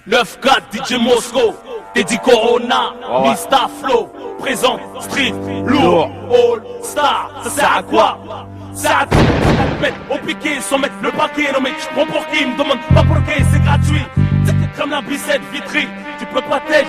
9-4 DJ Mosco, Teddy Corona, Mista Flow, présente, street, lourd, all star, ça sert à quoi? Ça à mettre au piqué sans mettre le paquet. Non mais tu prends pour qui? Me demande pas pour qui, c'est gratuit. C'est comme la bicette vitrie. Tu peux pas t'aider,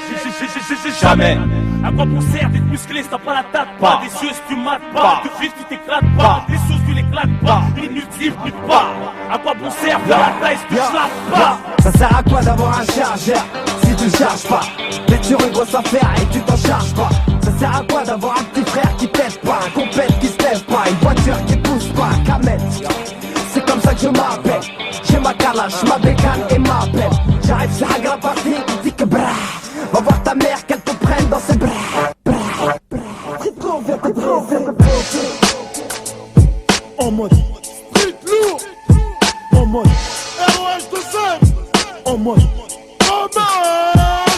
jamais. À quoi bon sert d'être musclé si t'as pas la tête? Pas des yeux si tu mates pas. De fils tu t'éclates pas. Des sous tu l'éclates pas. Inutile tu pas. À quoi bon sert faire la taille si tu slappes pas? Ça sert à quoi d'avoir un chargeur si tu charges pas? T'es sur une grosse affaire et tu t'en charges pas. Ça sert à quoi d'avoir un petit frère qui pète pas, un compète qui se lève pas, une voiture qui pousse pas, Kamel. C'est comme ça que je m'appelle. J'ai ma calache, ma bécane et ma pelle. J'arrive sur la grande partie, il dit que brah. Va voir ta mère qu'elle te prenne dans ses bras. En mode street lourd. En mode ROH de scène. En mode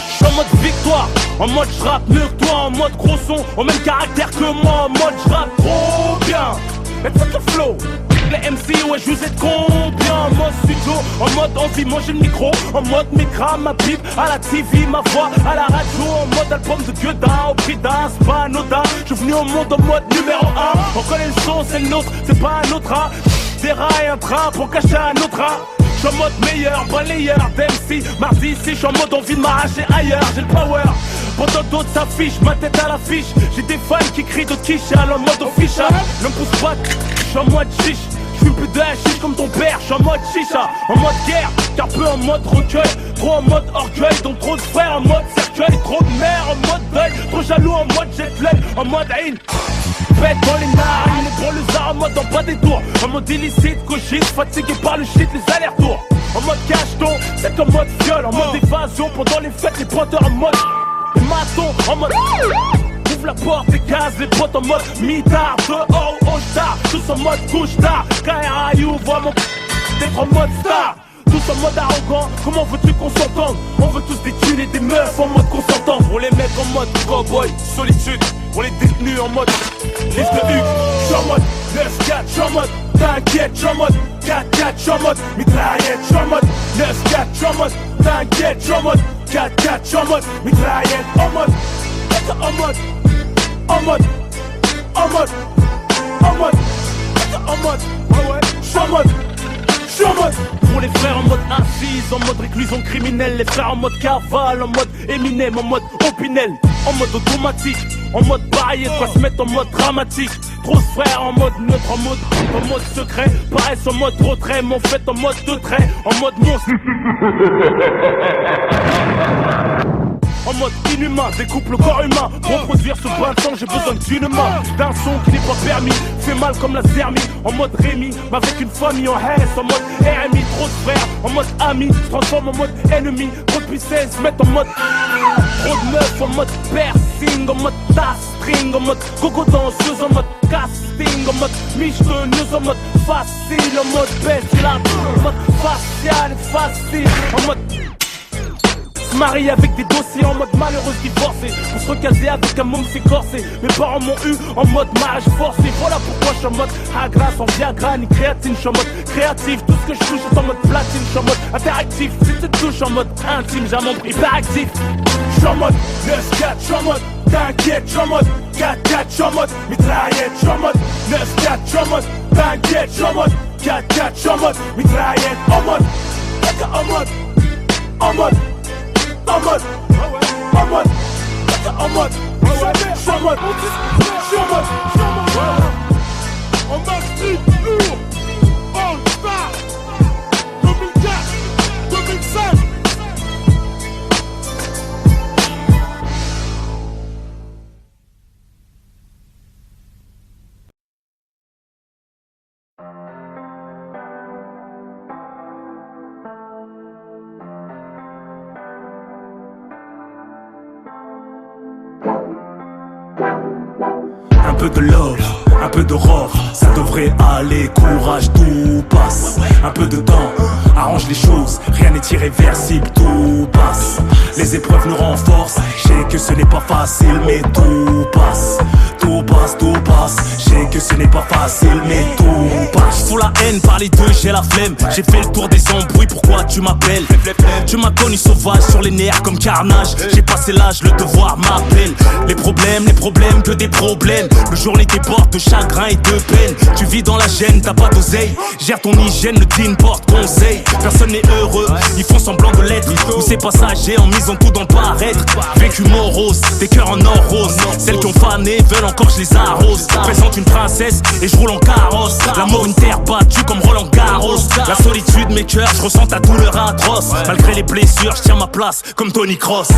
je suis en mode victoire, en mode j'rappe mieux que toi, en mode gros son, au même caractère que moi, en mode j'rappe trop bien. Mais fuck le flow, les MC, ouais je vous aide combien? En mode studio, en mode envie, manger le micro, en mode micra, ma pipe, à la TV, ma voix, à la radio, en mode album de Gueudin, au prix d'un, c'est pas anodin. Je suis venu au monde en mode numéro 1, on connaît le son, c'est le nôtre, c'est pas un autre rat. Des rats et un train pour cacher un autre rat. Je suis en mode meilleur, balayeur d'MC. Mardi ici, je suis en mode envie de m'arracher ailleurs. J'ai le power, pendant d'autres s'affichent, ma tête à l'affiche. J'ai des fans qui crient d'autres qui chialent en mode official. Ne me pousse pas, je suis en mode chiche. Je fume plus de chiche comme ton père, je suis en mode chicha. En mode guerre, car peu en mode recueil. Trop en mode orgueil, donc trop de frères en mode cercueil. Trop de mères en mode deuil, trop jaloux en mode jet lag. En mode haine, pète dans les narines, les gros lézards en mode en bas des tours. En mode illicite, cogite, fatigué par le shit, les allers-retours. En mode cacheton, c'est en mode viol. En mode évasion, pendant les fêtes, les pointeurs en mode maton. En mode ouvre la porte et gaz, les potes en mode mitard. Dehors au star, tous en mode couche-tard. KRI ouvre mon d'être en mode star. Tous en mode arrogant, comment veux-tu qu'on s'entende? On veut tous des thunes et des meufs en mode consentant. Pour les mecs en mode cowboy, solitude. Pour les détenus en mode liste de Hugues. J'suis en mode 9-4, j'suis en mode t'inquiète, j'suis en mode 4-4, j'suis en mode mitraillette, j'suis en mode 9-4, j'suis en mode t'inquiète, j'suis en mode 4-4, j'suis en mode mitraillette, en mode en mode en mode en mode en mode en mode ouais, j'suis en mode. Pour les frères en mode assise, en mode réclusion criminelle. Les frères en mode cavale, en mode Eminem, en mode Opinel. En mode automatique, en mode bail, quoi se mettre en mode dramatique. Trop de frères en mode neutre, en mode secret. Paraissent en mode retrait, mais en fait en mode de trait. En mode monstre. En mode inhumain, découpe le corps humain. Pour produire ce brin de sang, j'ai besoin d'une main. D'un son qui n'est pas permis, fait mal comme la zermie. En mode Rémi, mais avec une famille en haine. En mode RMI, trop de frères, en mode ami. Se transforme en mode ennemi, trop de puissance, se mettre en mode trop de meufs, en mode piercing, en mode tas-string, en mode coco danseuse, en mode casting, en mode michetonneuse, en mode facile, en mode bestial, en mode facial et facile, en mode marié avec des dossiers en mode malheureuse divorcée. Pour se recaser avec un môme c'est corsé. Mes parents m'ont eu en mode mariage forcé. Voilà pourquoi je suis en mode Agra sans Viagra ni créatine. Je suis en mode créatif, tout ce que je touche est en mode platine. Je suis en mode interactif, si tu te touches en mode intime. J'ai un membre hyperactif. Je suis en mode 9-4, je suis en mode t'inquiète, je suis en mode 4-4, je suis en mode mitraillette. Je suis en mode 9-4, je suis en mode t'inquiète, je suis en mode 4-4, je suis en mode mitraillette. En mode en mode en mode en mode, en mode, en mode, je suis en mode, en mode street lourd. All star 2004, 2005. Un peu de love, un peu d'aurore, ça devrait aller, courage, tout passe. Un peu de temps, arrange les choses, rien n'est irréversible, tout passe. Les épreuves nous renforcent, je sais que ce n'est pas facile, mais tout passe. tout passe, tout passe. Je sais que ce n'est pas facile, mais tout passe. Sous la haine, par les deux, j'ai la flemme. J'ai fait le tour des embrouilles, pourquoi tu m'appelles? Tu m'as connu sauvage sur les nerfs comme carnage. J'ai passé l'âge, le devoir m'appelle. Les problèmes, que des problèmes. Le jour les déporte de chagrin et de peine. Tu vis dans la gêne, t'as pas d'oseille. Gère ton hygiène, le team porte conseil. Personne n'est heureux, ils font semblant de l'être. Ou c'est passager en misant tout dans le paraître. Vécu morose, des cœurs en or rose. Celles qui ont fané veulent encore que je les arrose. Je présente une princesse et je roule en carrosse. L'amour une terre battue comme Roland Garros. La solitude mes cœurs, je ressens ta douleur atroce. Malgré les blessures, je tiens ma place comme Tony Cross.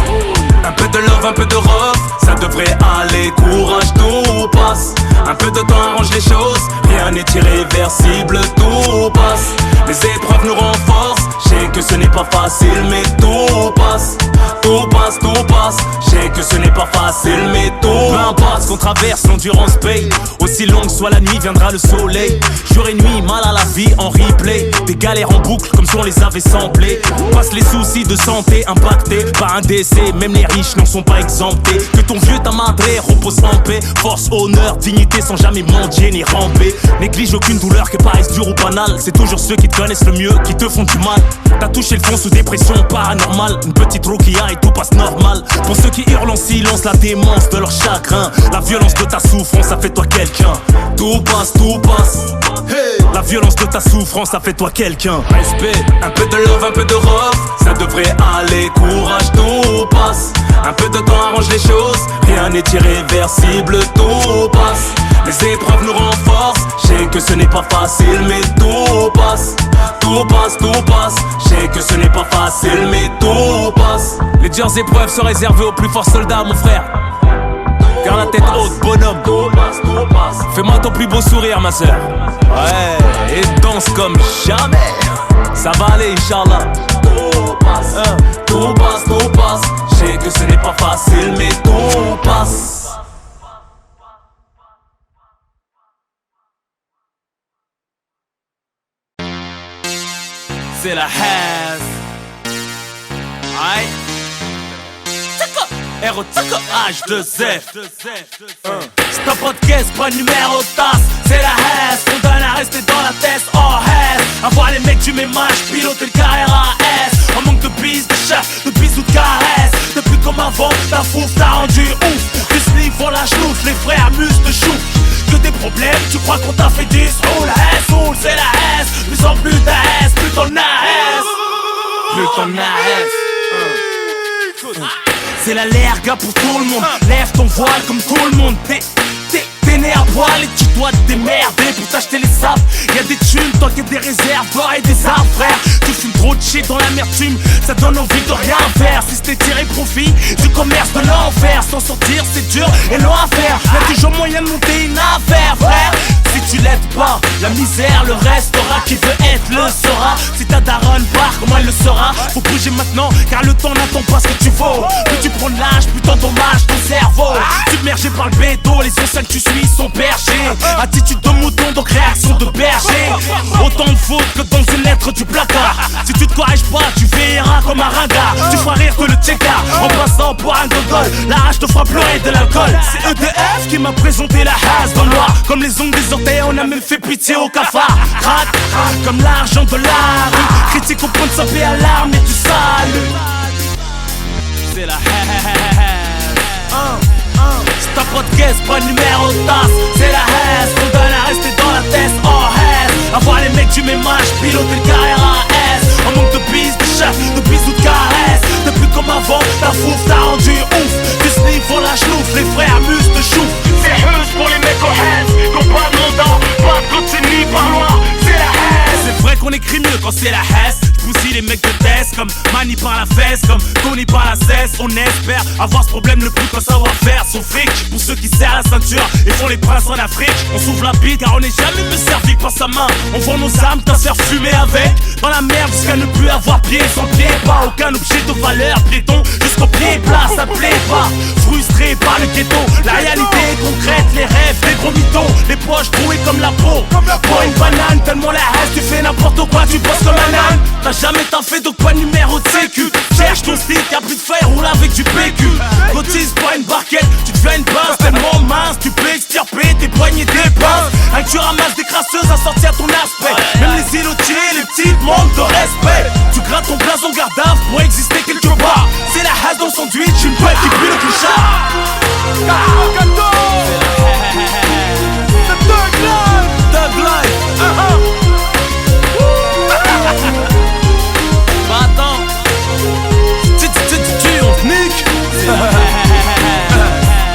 Un peu de love, un peu de rove, ça devrait aller, courage, tout passe. Un peu de temps arrange les choses, rien n'est irréversible, tout passe. Les épreuves nous renforcent, je sais que ce n'est pas facile, mais tout passe. Tout passe, tout passe, je sais que ce n'est pas facile, mais tout peu importe ce qu'on traverse, l'endurance paye. Aussi longue soit la nuit, viendra le soleil. Jour et nuit, mal à la vie en replay. Des galères en boucle comme si on les avait samplés. Passe les soucis de santé impactés par un décès, même les riches n'en sont pas exemptés. Que ton vieux ta madré repose en paix. Force, honneur, dignité sans jamais mendier ni ramper. Néglige aucune douleur que paraisse dure ou banale. C'est toujours ceux qui te connaissent le mieux qui te font du mal. T'as touché le fond sous dépression paranormale. Une petite roquilla et tout passe normal. Pour ceux qui hurlent en silence la démence de leur chagrin. La violence de ta souffrance, ça fait toi quelqu'un. Tout passe, tout passe. Hey. La violence de ta souffrance, ça fait toi quelqu'un. Respect, un peu de love, un peu de rove, ça devrait aller, courage, tout passe. Un peu de temps arrange les choses, rien n'est irréversible, tout passe. Les épreuves nous renforcent, je sais que ce n'est pas facile, mais tout passe. Tout passe, tout passe, je sais que ce n'est pas facile, mais tout passe. Les dures épreuves sont réservées aux plus forts soldats, mon frère. Garde la tête haute, bonhomme. Tout passe, tout passe. Fais-moi ton plus beau sourire, ma soeur. Ouais, et danse comme jamais. Ça va aller, Inch'Allah. Tout passe, tout passe, tout passe. Je sais que ce n'est pas facile, mais tout passe. C'est la Has. Aïe. R.O.T.K. H2F. C'est un podcast, pas numéro de tasse. C'est la Has, on donne à rester dans la tête. Oh Has, à voir les mecs du même âge, piloter le carré à S. On manque de bises, de chefs, de bisous, de caresses. Depuis comme avant, ta fouf t'a rendu ouf. Les sniffs font la chenoute, les frères musent de chou. Que des problèmes, tu crois qu'on t'a fait 10 roule, S, roule, c'est la S. Plus en plus d'AS, plus ton AS. Plus ton AS. C'est la lerga pour tout le monde. Lève ton voile comme tout le monde. T'es né à poil et tu dois te démerder pour t'acheter les sapes. Y'a des thunes, toi qui des réservoirs et des arbres, frère. Tu fumes trop de shit dans l'amertume, ça donne envie de rien faire. Si c'était tirer profit du commerce de l'enfer, s'en sortir c'est dur et long à faire. Y'a toujours moyen de monter une affaire, frère. Si tu l'aides pas, la misère le restera. Qui veut être le saura. Si ta daronne part, comment elle le saura. Faut bouger maintenant car le temps n'attend pas ce que tu vaux. Plus tu prends de l'âge, plus t'endommages ton cerveau. Submergé par le bédo, les anciens que tu suis sont perchés. Attitude de mouton, donc réaction de berger. Autant de fautes que dans une lettre du placard. Si tu te corriges pas, tu verras comme un ringard. Tu feras rire que le tchéka en passant pour un gogol. La rage te fera pleurer de l'alcool. C'est EDF qui m'a présenté la Has dans le noir. Comme les ongles des orteils, on a même fait pitié au cafard. Crac, comme l'argent de la rue. Critique au point de saper à l'arme et du salut. C'est la Has. C'est un podcast, pas numéro de tasse. C'est la Has, on donne à rester dans la tête. Oh Has, à voir les mecs du même âge, piloter le carré à S. On manque de bises, de chefs, de bisous, de caresses. Depuis comme avant, ta fouf t'a rendu ouf. Du sniff pour la chenoute, les frères musent de chou. C'est huge pour les mecs au Has, qu'on pas de mandat, pas de continue par loin. C'est la Has. C'est vrai qu'on écrit mieux quand c'est la Has. J'bousille les mecs de test comme Manny par la fesse, comme Tony par la cesse. On espère avoir ce problème le plus qu'en savoir-faire. Son fric pour ceux qui serrent la ceinture et font les princes en Afrique. On s'ouvre la bite car on n'est jamais mieux servi que par sa main. On vend nos âmes, t'as se faire fumer avec. Dans la merde jusqu'à ne plus avoir pied sans pied. Pas aucun objet de valeur, piéton jusqu'au pied plat, ça plaît pas. administré par le ghetto. La réalité est concrète, les rêves, des gros mythos. Les poches trouées comme la peau. Pour une banane, tellement la haine, tu fais n'importe quoi, tu bosses comme un âne. T'as jamais t'en fait, donc pas de numéro de sécu. Cherche ton style, y'a plus de feuilles, roule avec du PQ. Cotise pour une barquette, tu deviens une pince. Tellement mince, tu peux extirper tes poignets des pinces. Avec tu ramasses des crasseuses assorties à ton aspect. Même les îlotiers, les petites manquent de respect. Tu grattes ton blason gardave pour exister quelque part. C'est la hasse dans son sandwich, une boîte qui pue le clochard. Thug Life. Bah attends, on se nique.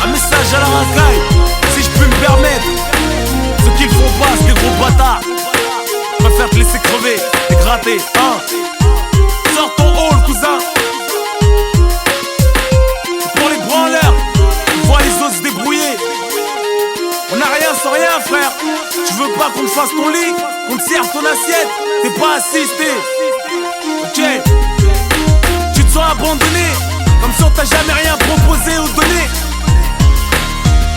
Un message à la racaille, si je peux me permettre. Ceux qui le font pas, c'est des gros bâtards. Préfère te laisser crever et gratter, hein. Sors ton hall, cousin. Pour les branleurs, vois les autres se débrouiller. On n'a rien sans rien, frère. Tu veux pas qu'on te fasse ton lit, qu'on te serve ton assiette, t'es pas assisté. Ok. Tu te sens abandonné, comme si on t'a jamais rien proposé ou donné.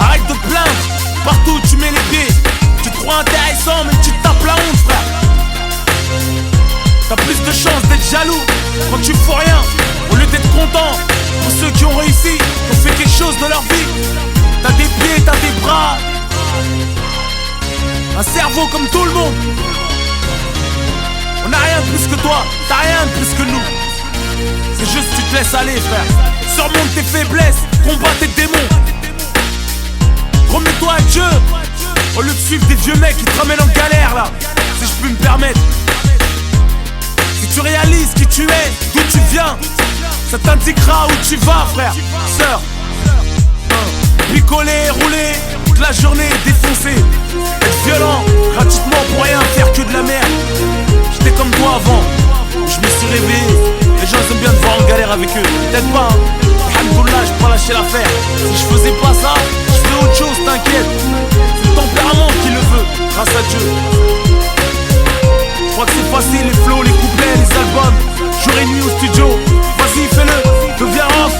Arrête de te plaindre, partout où tu mets les pieds. Tu te crois intéressant, mais tu te tapes la honte, frère. T'as plus de chances d'être jaloux quand tu fous rien, au lieu d'être content pour ceux qui ont réussi, qui ont fait quelque chose de leur vie. T'as des pieds, t'as des bras, un cerveau comme tout le monde. On n'a rien de plus que toi, t'as rien de plus que nous. C'est juste que tu te laisses aller, frère. Surmonte tes faiblesses, combat tes démons. Remets-toi à Dieu, au lieu de suivre des vieux mecs qui te ramènent en galère là. Si je peux me permettre. Si tu réalises qui tu es, d'où tu viens, ça t'indiquera où tu vas, frère, sœur. Picoler, rouler, toute la journée défoncer. Être violent, gratuitement pour rien faire que de la merde. J'étais comme toi avant, je me suis réveillé. Les gens aiment bien te voir en galère avec eux. Peut-être pas, hein. Alhamdoulilah, je peux pas lâcher l'affaire. Si je faisais pas ça, je ferais autre chose, t'inquiète. C'est le tempérament qui le veut, grâce à Dieu. Je crois que c'est facile, les flows, les couplets, les albums. Jour et nuit au studio, vas-y fais-le. Deviens off,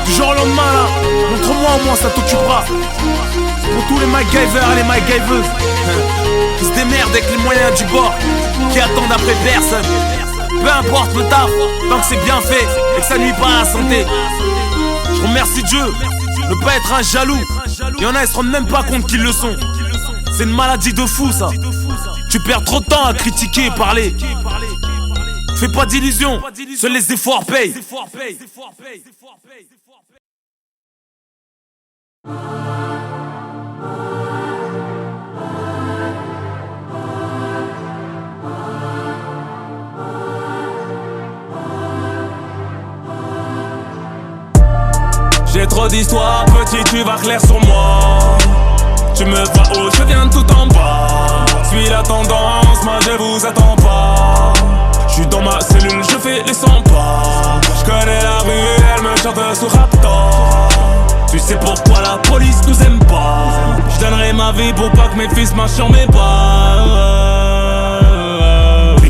du jour au lendemain là. Montre-moi au moins, ça t'occupera. Pour tous les MacGyvers et les MacGyveuses qui se démerdent avec les moyens du bord, qui attendent après personne. Peu importe le taf, tant que c'est bien fait et que ça nuit pas à la santé. Je remercie Dieu, ne pas être un jaloux. Y'en a, ils se rendent même pas compte qu'ils le sont. C'est une maladie de fou ça. Tu perds trop de temps à critiquer et parler. Fais pas d'illusions, seuls les efforts payent. J'ai trop d'histoires, petit, tu vas clair sur moi. Tu me vois haut, je viens tout en bas. Suis la tendance, moi je vous attends pas. J'suis dans ma cellule, je fais les 100 pas. J'connais la rue, elle me chante sous Raptor. Tu sais pourquoi la police nous aime pas. J'donnerai ma vie pour pas que mes fils marchent sur mes pas.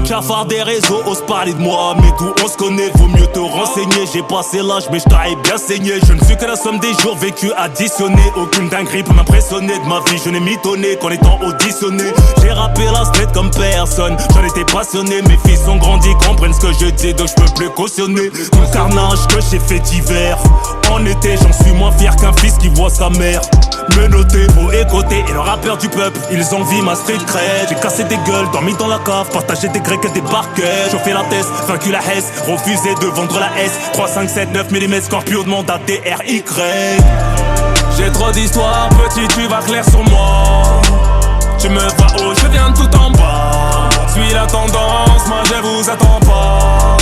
Cafard des réseaux osent parler de moi, mais tout on se connaît, vaut mieux te renseigner. J'ai passé l'âge mais je t'arrive bien saigné. Je ne suis que la somme des jours vécus additionnés. Aucune dinguerie peut m'impressionner de ma vie, je n'ai mitonné qu'en étant auditionné. J'ai rappé la street comme personne, j'en étais passionné. Mes fils ont grandi, comprennent ce que je dis, donc je peux plus cautionner tout le carnage que j'ai fait d'hiver. En été j'en suis moins fier qu'un fils qui voit sa mère menotté, beau écoté et le rappeur du peuple. Ils envient ma street cred. J'ai cassé des gueules, dormi dans la cave, partagé des grecs et des parquets. Chauffé la tête, vaincu la Hesse, refusé de vendre la S. 3, 5, 7, 9 mm Scorpio demande à TRY. J'ai trop d'histoires, petit tu vas clair sur moi. Tu me vois haut, je viens tout en bas. Suis la tendance, moi je vous attends pas.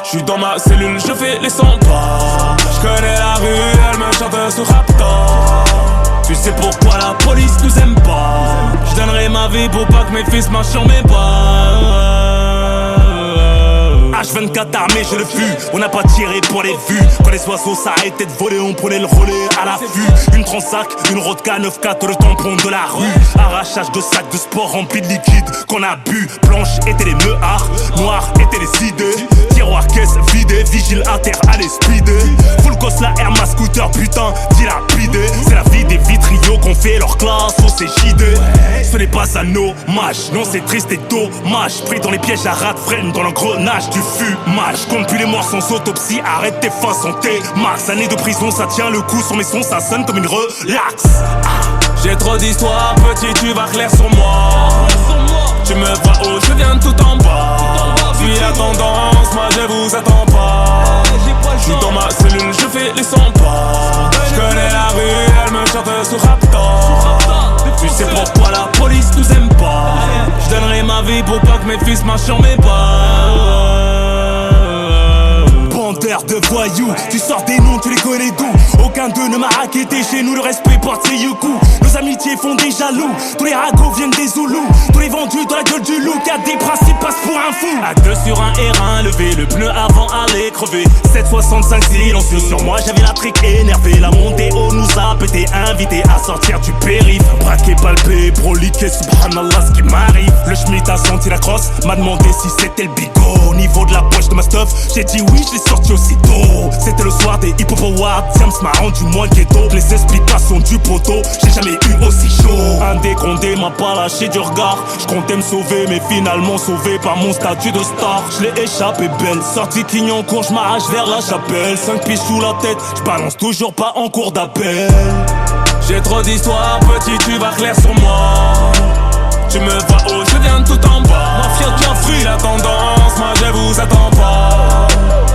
J'suis dans ma cellule, je fais les 100 pas. J'connais la rue, elle me chante sous Raptor. Tu sais pourquoi la police nous aime pas. J'donnerai ma vie pour pas que mes fils marchent sur mes pas. H24 armé, je le fus. On n'a pas tiré pour les vues. Quand les oiseaux s'arrêtaient de voler, on prenait le relais à l'affût. Une Transac, une Rodka 9-4, le tampon de la rue. Arrachage de sacs de sport remplis de liquide qu'on a bu. Blanches étaient les meuhards, noirs étaient les idées. Tiroir caisse vidé, vigile à terre, allez speeder. Full cost la Air scooter, putain, dilapidé. C'est la vie des vitriaux qu'on fait leur classe au CJD. Ce n'est pas un hommage, non c'est triste et dommage. Pris dans les pièges à rat freine dans l'engrenage du fumage. Compte plus les morts sans autopsie, arrête tes fins santé. Max, année de prison, ça tient le coup sur mes sons, ça sonne comme une relax. J'ai trop d'histoires, petit, tu vas clair sur moi. Tu me vois haut, je viens tout en bas. Suis la tendance, moi je vous attends pas. J'suis dans ma cellule, je fais les 100 pas. J'connais la rue, elle me chante sous Raptor. Tu sais pourquoi la police nous aime pas. J'donnerai ma vie pour pas que mes fils marchent sur mes pas. Bandeur de voyous, tu sors des noms, tu les connais d'où? Aucun d'eux ne m'a raquetté, chez nous le respect porte ses youcous. Nos amitiés font des jaloux, tous les ragots viennent des Zoulous. Tous les vendus dans la gueule du loup, qui a des principes passe pour un fou. À 2 sur un R1 levé, le pneu avant allait crever. 765 silencieux sur moi, j'avais la trique énervée. La montée haut nous a pété, invité à sortir du périph'. Braqué, palpé, broliqué, subhanallah ce qui m'arrive. Le schmitt a senti la crosse, m'a demandé si c'était le bigot. Au niveau de la poche de ma stuff, j'ai dit oui, je l'ai sorti aussitôt. C'était le soir des hip-hop awards, Diams m'a rendu moins ghetto. Les explications du poteau, j'ai jamais eu aussi chaud. Un dégrondé m'a pas lâché du regard. Je comptais me sauver, mais finalement sauvé par mon statut de star. Je l'ai échappé belle, sorti Clignancourt, je m'arrache vers la chapelle. 5 pieds sous la tête, je balance toujours pas en cours d'appel. J'ai trop d'histoires, petit, tu vas clair sur moi. Tu me vois haut, je viens tout en bas. Mafia qui a fui la tendance, moi je vous attends pas.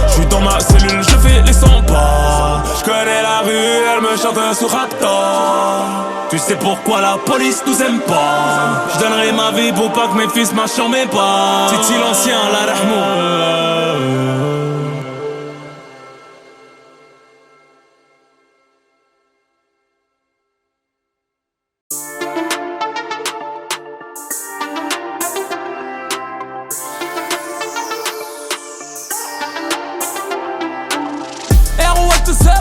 J'suis dans ma cellule, je fais les 100 pas. J'connais la rue, elle me chante sur Raptor. Tu sais pourquoi la police nous aime pas. J'donnerai ma vie pour pas que mes fils marchent sur mes pas. Titi l'ancien, la rahmou.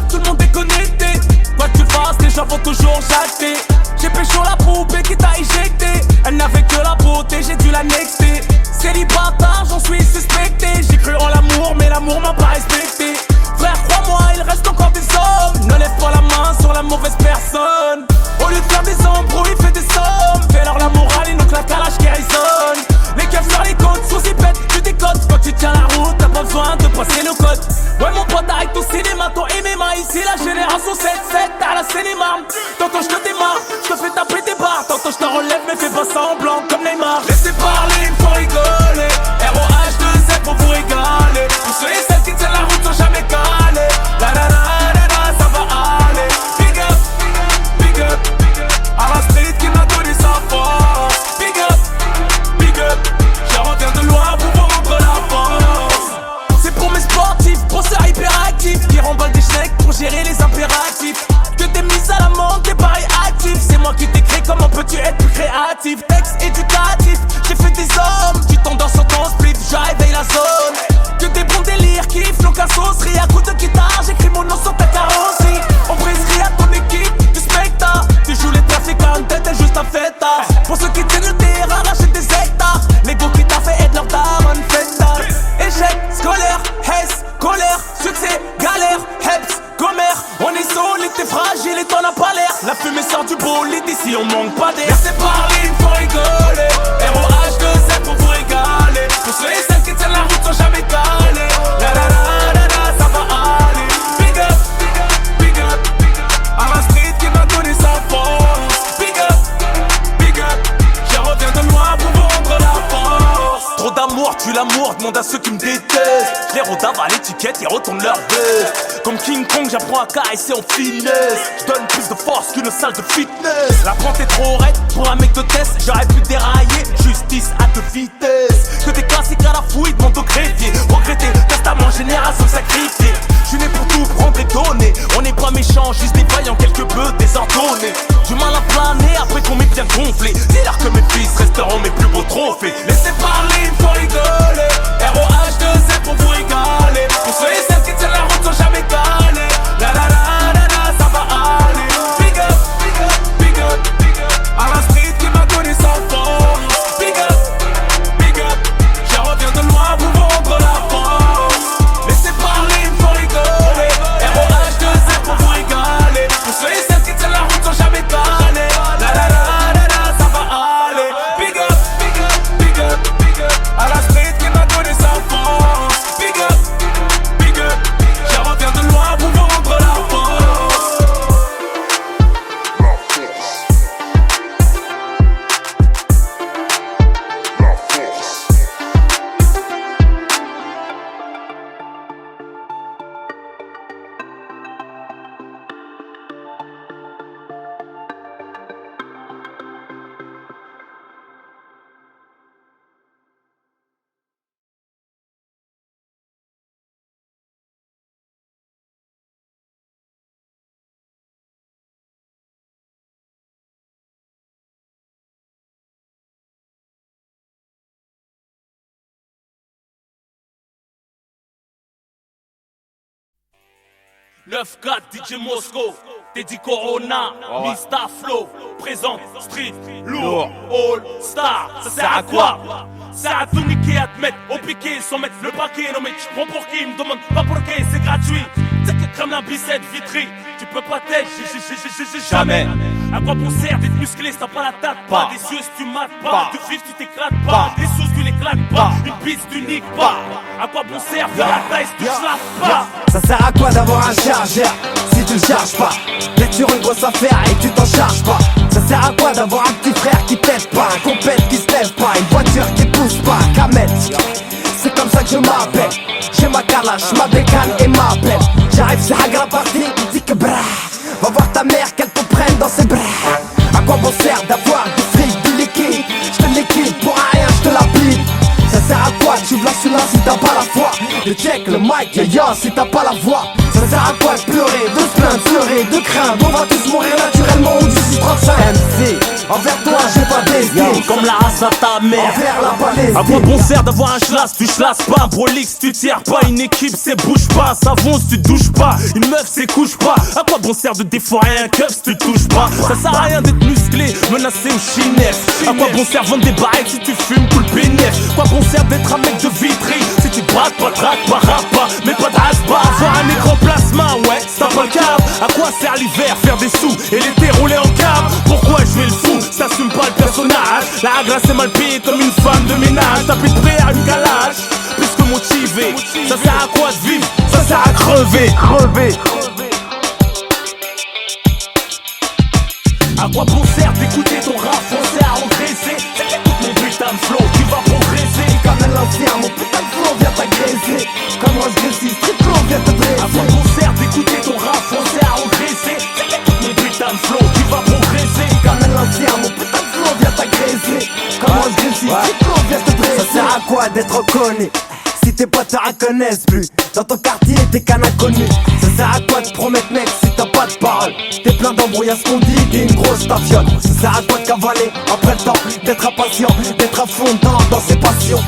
Tout le monde est connecté. Quoi que tu fasses, les gens vont toujours jacter. J'ai pécho la poupée qui t'a éjecté. Elle n'avait que la beauté, j'ai dû la nexter. Célibataire, j'en suis suspecté. J'ai cru en l'amour, mais l'amour m'a pas respecté. Frère, crois-moi, il reste encore des hommes. Ne lève pas la main sur la mauvaise personne. Au lieu de faire des embrouilles, fais des sommes. Fais-leur la morale, et donc la calage qui résonne. Les keufs sur les côtes, sous zipette, tu décotes. Quand tu tiens la route, t'as pas besoin de passer le code. Ouais mon pote, arrête au cinéma, ton MMA. Ici la génération 7-7, t'as la cinéma. Tantôt je te démarre, je te fais taper tes barres. Tantôt je te relève, mais fais pas semblant comme Neymar. Laissez parler, il faut rigoler. ROH2Z pour vous régaler. Tous ceux et celles qui tiennent la route sont jamais calés. La la la la la, ça va aller. Big up, big up, big up. À la street qui m'a donné sa force. Big up, big up. Je reviens de loin pour vous rendre la force. C'est pour mes sportifs, brosseurs hyperactifs qui remballent des chèques pour gérer les impératifs. Que t'es mise à l'amende, t'es pas réactif. C'est moi qui t'ai créé, comment peux-tu être plus créatif? Texte éducatif, j'ai fait des hommes. Tu t'endors sur ton split, je réveille la zone. Que des bons délires, kiff, l'on cassosserie. À coup de guitare, j'écris mon nom sur ta carrosserie. On briserie à ton équipe, du spectacle. Tu joues les trafiquants, t'es juste un fêtard. Pour ceux qui tiennent le terrain, rachètent des hectares. L'ego qui t'a fait être leur daronne fêtard. Échec, scolaire, hess, colère, succès, galère, heps, commère. On est solide, t'es fragile et t'en as pas l'air. La fumée sort du bolide, ici on manque pas d'air. Laissez parler, il faut rigoler. ROH2Z pour vous régaler. Pour ceux et celles qui tiennent la route sont jamais calés. La la la la la, ça va aller. Big up, big up, big up. À la street qui m'a donné sa force. Big up, big up. Je reviens de loin pour vous rendre la force. Trop d'amour, tue l'amour, demande à ceux qui me détestent. Je les rodave à l'étiquette, ils retournent leur veste. Comme King Kong, j'apprends à caresser en finesse. Je donne plus de force qu'une salle de fitness. La pente est trop raide pour un mec de test. J'aurais pu dérailler, justice à toute vitesse. Que des classiques à la fouille, demande au greffier. Regretter, testament, génération sacrifiée. Je suis né pour tout prendre et donner. On n'est pas méchants, juste des vaillants, quelque peu désordonnés. Du mal à planer après qu'on m'ait bien gonflé. Dis-leur que mes fils resteront mes plus beaux trophées. Laissez parler, il faut rigoler. ROH2Z pour vous régaler. Pour ceux et celles qui tiennent la route sont jamais calés. La la la la la, ça va aller. Big up, big up, big up, big up. À la street qui m'a donné sa force. Big up, big up. Je reviens de loin pour vous rendre la force. Laissez 9-4 DJ Mosco, Teddy Corona, Mista Flow, présente Street, lourd, All Star. Ça sert à quoi? Ça sert à tout niquer, à te mettre au piqué sans mettre le paquet. Non mais tu prends pour qui? Me demande pas pour qui, c'est gratuit. Tu sais que comme la bicette vitrie, tu peux pas t'aider, jamais. À quoi bon sert d'être musclé si t'as pas la tête? Pas des yeux si tu mates pas, de vif tu t'éclates pas, des sous tu l'éclates pas, une piste tu niques pas. À quoi bon sert faire la taille si tu slaves pas? Ça sert à quoi d'avoir un chargeur si tu le charges pas? T'es sur une grosse affaire et tu t'en charges pas. Ça sert à quoi d'avoir un petit frère qui t'aide pas, un compète qui se lève pas, une voiture qui pousse pas, Kamel. C'est comme ça que je m'appelle. J'ai ma calache, ma bécane et ma pelle. J'arrive sur Hagra party, il dit que brah. Va voir ta mère qu'elle te prenne dans ses bras. À quoi bon sert d'avoir du fric, du liquide? Je te liquide pour rien, je te la plie. Ça sert à quoi tu veux la si t'as pas la foi? Le check, le mic, yo si t'as pas la voix. Ça sert à quoi de pleurer, de se plaindre, pleurer, de craindre? On va tous mourir naturellement ou du 635. MC, envers toi j'ai pas d'estime, comme la race à ta mère. envers la Palestine. À quoi bon sert d'avoir un chlasse? Tu chlasses pas, Brolix, tu tires pas. Une équipe c'est bouge pas, savon si tu douches pas. Une meuf c'est couche pas. À quoi bon sert de déforer un cup si tu touches pas? Ça sert à rien d'être musclé, menacé ou chinef. À quoi bon sert vendre des barrettes si tu fumes tout le bénéf? À quoi bon sert d'être un mec de Vitry si tu braques pas, traques pas, rap pas, mais pas de hasba? Avoir un écran plasma, ouais, c'est pas le câble. À quoi sert l'hiver, faire des sous et l'été rouler en cab? Pourquoi jouer le fou? Ça assume pas le personnage. La grâce est mal payée comme une femme de ménage. T'as plus de prêt à une calage, plus que motivé. Ça sert à quoi de vivre? Ça sert à crever. À quoi bon sert d'écouter ton rap français à engraisser? C'est qu'écoute mon putain de flow, tu vas progresser. Comme un ancien, mon putain de flow vient t'agresser. Comme un Grécy, street flow vient te dresser. À quoi bon sert d'écouter ton rap français à engraisser? C'est qu'écoute mon putain de flow, tu vas progresser. Comme un ancien, mon putain de flow vient t'agresser. Comme un Grécy, street flow vient te dresser. Ça sert à quoi d'être reconnu si tes potes te reconnaissent plus? Dans ton quartier t'es qu'un inconnu. Ça sert à quoi de promettre mec si t'as pas de parole? T'es plein d'embrouilles à ce qu'on dit, t'es une grosse tafiole. Ça sert à quoi de cavaler après le temps? D'être impatient, d'être à fond dans ses passions.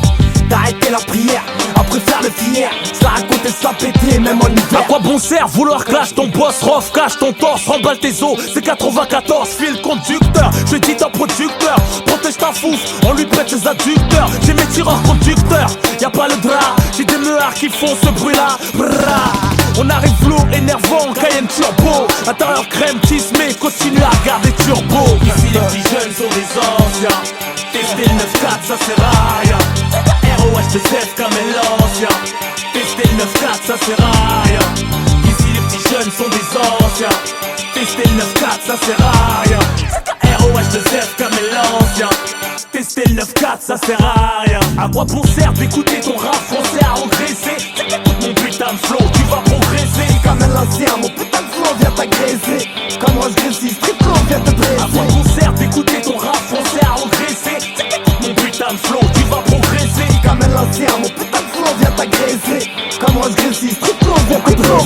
D'arrêter la prière, après faire le fier. Ça raconter ça péter même en hiver. À quoi bon sert vouloir clash ton boss, rof, cache ton torse, remballe tes os. C'est 94, fil conducteur, je dis ton producteur. Protège ta fouf, on lui prête ses adducteurs. J'ai mes tireurs conducteurs, y'a pas le drap. J'ai des meuhards qui font ce bruit là. On arrive lourd, énervant, Cayenne turbo. Intérieur crème, tismé, continue à garder turbo. Ici les petits jeunes sont des anciens. Tester le 9-4 ça sert à rien. ROH de Zef comme l'ancien. Tester le 9-4 ça sert à rien. Ici les petits jeunes sont des anciens. Tester le 9-4 ça sert à rien. ROH de Zef comme l'ancien. Tester le 9-4 ça sert à rien. À quoi bon sert d'écouter ton rap français à engraisser? C'est qu'écoute mon putain de flow, tu vas progresser. Comme un ancien, mon putain de flow vient t'agresser. Comme Roche Grécy, street flow vient te dresser. À quoi bon sert d'écouter ton rap français à engraisser? C'est qu'écoute mon putain de flow, tu vas progresser. Comme un ancien, mon putain de flow vient t'agresser. Comme Roche Grécy, street flow vient te dresser.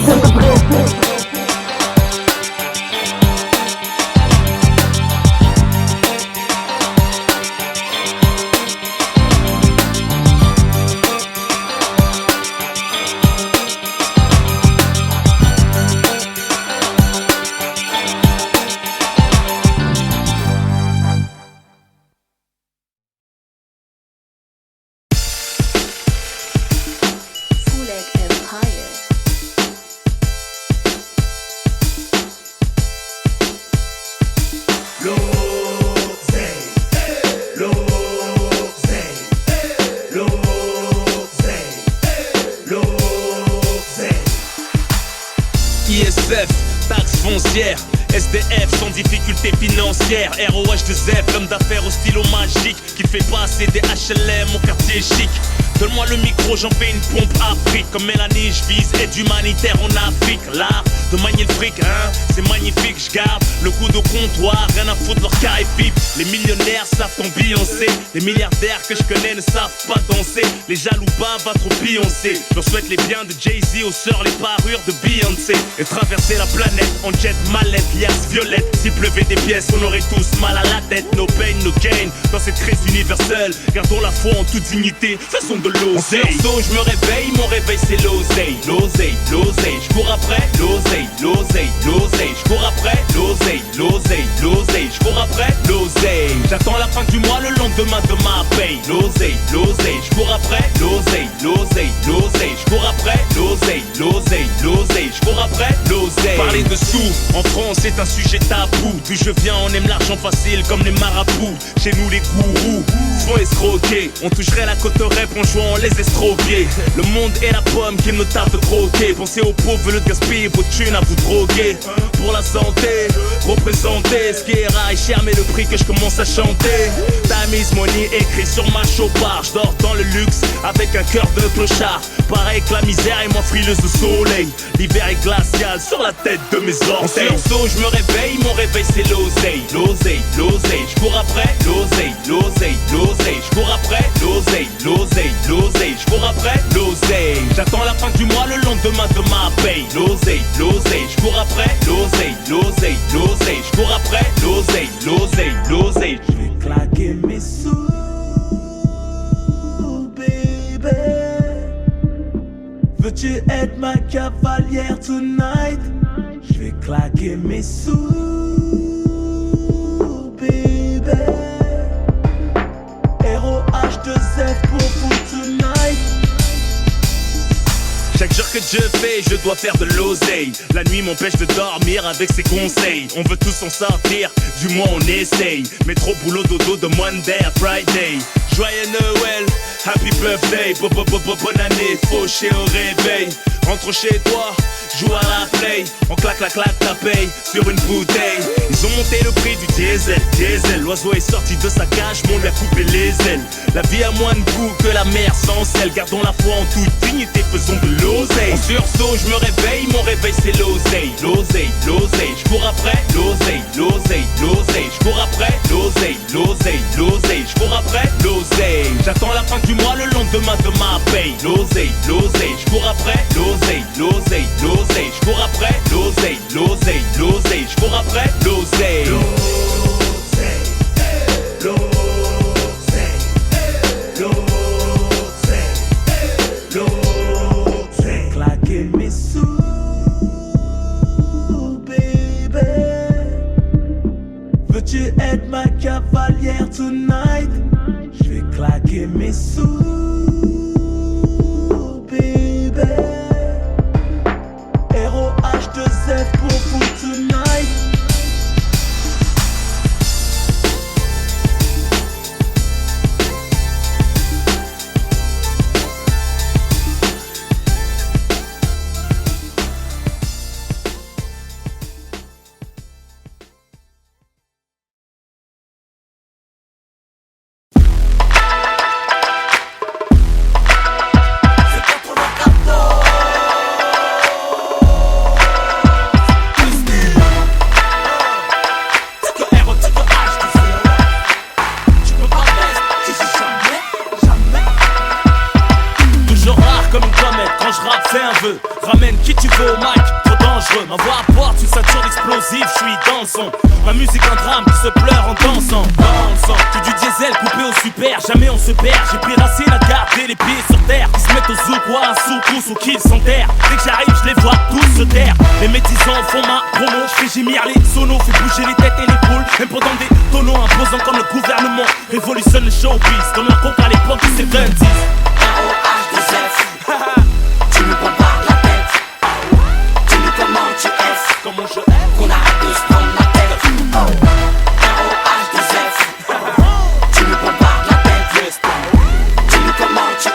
ISF, taxe foncière, SDF sans difficulté financière, ROH de Zef, l'homme d'affaires au stylo magique qui fait passer des HLM au quartier chic. Donne-moi le micro, j'en fais une pompe Afrique. Comme Mélanie, je vise aide humanitaire en Afrique. L'art de manier le fric, hein, c'est magnifique. Je garde le coup de comptoir, rien à foutre leur carré pipe. Les millionnaires savent ton Beyoncé. Les milliardaires que je connais ne savent pas danser. Les jaloux bavent à trop Beyoncé. Je leur souhaite les biens de Jay-Z aux sœurs, les parures de Beyoncé. Et traverser la planète en jet mallette, liasse violette. S'il pleuvait des pièces, on aurait tous mal à la tête. No pain, no gain, dans cette crise universelle. Gardons la foi en toute dignité, faisons de l'oseille. En sursaut, je me réveille, mon réveil c'est l'oseille. L'oseille, l'oseille, je cours après l'oseille, l'oseille, l'oseille, je cours après l'oseille, l'oseille, l'oseille, je cours après l'oseille. J'attends la fin du mois, le lendemain de ma paye. L'oseille, l'oseille, je cours après l'oseille, l'oseille, l'oseille, je cours après l'oseille, l'oseille, l'oseille, je cours après l'oseille. Parler de sous, en France c'est un sujet tabou. D'où je viens, on aime l'argent facile comme les marabouts. Chez nous les gourous font escroquer. On toucherait la côte rep en jouant les estropiés. Le monde est la pomme qu'il me tarde de croquer. Pensez aux pauvres, le gaspiller vos thunes à vous droguer. Pour la santé, représenter ce qui est rare et cher, mais le prix que je commence à chanter. Tamise money écrit sur ma chopard. Je dors dans le luxe avec un cœur de clochard. Pareil que la misère est moins frileuse de soleil. L'hiver est glacial sur la tête de mes orteils. En sursaut, je me réveille, mon réveil c'est l'oseille. L'oseille, l'oseille, je cours après l'oseille, l'oseille, l'oseille, je cours après l'oseille, l'oseille, l'oseille, je cours après l'oseille. J'attends la fin du mois, le lendemain de ma paye. L'oseille, l'oseille, je cours après l'oseille, l'oseille, l'oseille, je cours après l'oseille, l'oseille, l'oseille. Je vais claquer mes sous, baby. Veux-tu être ma cavalière tonight? Je vais claquer mes sous, baby. ROH2F pour vous tonight. Chaque jour que je fais, je dois faire de l'oseille. La nuit m'empêche de dormir avec ses conseils. On veut tous s'en sortir, du moins on essaye. Mais trop boulot dodo de Monday à Friday. Joyeux Noël, happy birthday. Bonne année, fauché au réveil. Rentre chez toi, joue à la play. On claque ta paye sur une bouteille. Ils ont monté le prix du diesel, diesel. L'oiseau est sorti de sa cage, mais on lui a coupé les ailes. La vie a moins de goût que la mer sans sel. Gardons la foi en toute dignité, faisons de l'oseille. En sursaut, je me réveille, mon réveil c'est l'oseille. L'oseille, l'oseille, je cours après l'oseille, l'oseille, l'oseille, je cours après l'oseille, l'oseille, l'oseille, je cours après l'oseille. J'attends la fin du mois, le lendemain de ma paye. L'oseille, l'oseille, je cours après l'oseille, l'oseille, l'oseille, je cours après l'oseille, l'oseille, l'oseille, je cours après l'oseille. Claquer mes sous, baby. Veux-tu être ma cavalière tonight? Je vais claquer mes sous, baby. ROH2F pour vous tonight. Ramène qui tu veux au mic, trop dangereux. Ma voix apporte une ceinture explosive, je suis dans le son. Ma musique un drame qui se pleure en dansant. Que du diesel coupé au super, jamais on se perd. J'ai pris racine à garder les pieds sur terre. Qui se mettent au zouk ou à un soukous ou qu'ils s'enterrent. Dès que j'arrive, je les vois tous se taire. Les médisants font ma promo, je fais gémir les sonos, fais bouger les têtes et les boules. Même pendant des tonneaux imposants comme le gouvernement. Révolutionne le showbiz, comme la coke à l'époque du 70s. ROH2F. Tu me bombardes la tête. Dis-nous comment tu es. Comment je Qu'on arrête de se prendre la tête. ROH2F. Tu me bombardes la tête. Dis-nous comment tu es.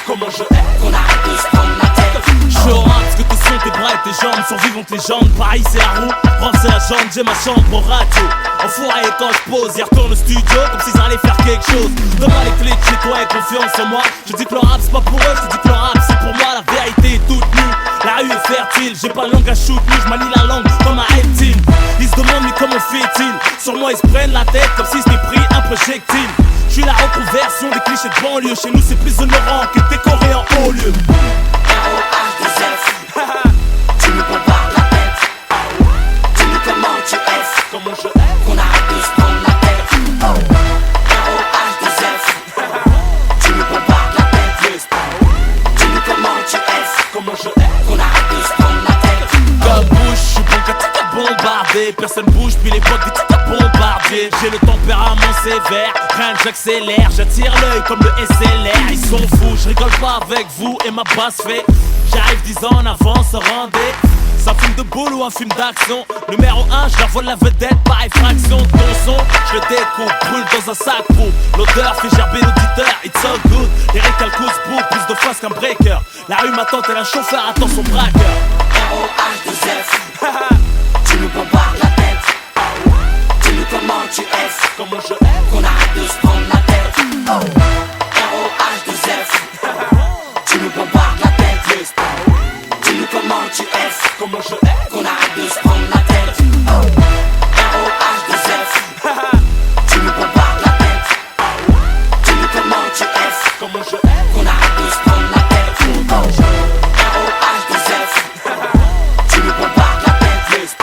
Comment je Qu'on arrête de se prendre la tête. Je rate ce que te sont tes bras et tes jambes. Survivantes légendes, Paris c'est la roue. Rome c'est la jambe, j'ai ma chambre radio. Enfoiré quand je pose, y retourne au studio comme s'ils allaient faire quelque chose. Donne-moi les clés de chez toi et confiance en moi. Je dis que le rap c'est pas pour eux, je dis que le rap c'est pour moi. La vérité est toute nue, la rue est fertile. J'ai pas la langue à shoot, je manie la langue comme un reptile. Ils se demandent mais comment fait-il. Sur moi ils se prennent la tête comme si c'était pris un projectile. Je suis la reconversion des clichés de banlieue. Chez nous c'est plus honorant que décoré en haut lieu. ROH2F. Tu me bombardes la tête. Dis-nous comment tu es. Comment je Qu'on arrête de se prendre la tête. ROH2F. Tu me bombardes la tête. qu'on arrête de se prendre la tête. Comme bouge, je suis bon qu'à tout à bombarder. Personne bouge, puis les potes des tout à bombarder. J'ai le tempérament sévère, rien que j'accélère. J'attire l'œil comme le SLR. Ils sont fous, je rigole pas avec vous et ma basse fait. J'arrive 10 ans en avance, rendez. C'est un film de boule ou un film d'action. Numéro 1, je leur vole la vedette par effraction. Ton son, je le découpe, brûle dans un sac pour l'odeur fait gerber l'auditeur. It's so good, les récalcous pour plus de face qu'un breaker. La rue m'attend tel un chauffeur attend son braqueur. ROH2F, tu nous bombardes la tête. Dis-nous comment tu F, Comment je aime qu'on arrête de se prendre la tête. ROH2F, tu nous bombardes la tête. Dis-nous comment tu F, Comment je aime qu'on arrête de se prendre la tête. ROH2F, tu nous bombardes la tête. Dis-nous comment tu F, Comment je aime qu'on arrête de se prendre la tête. ROH2F, tu nous bombardes la tête.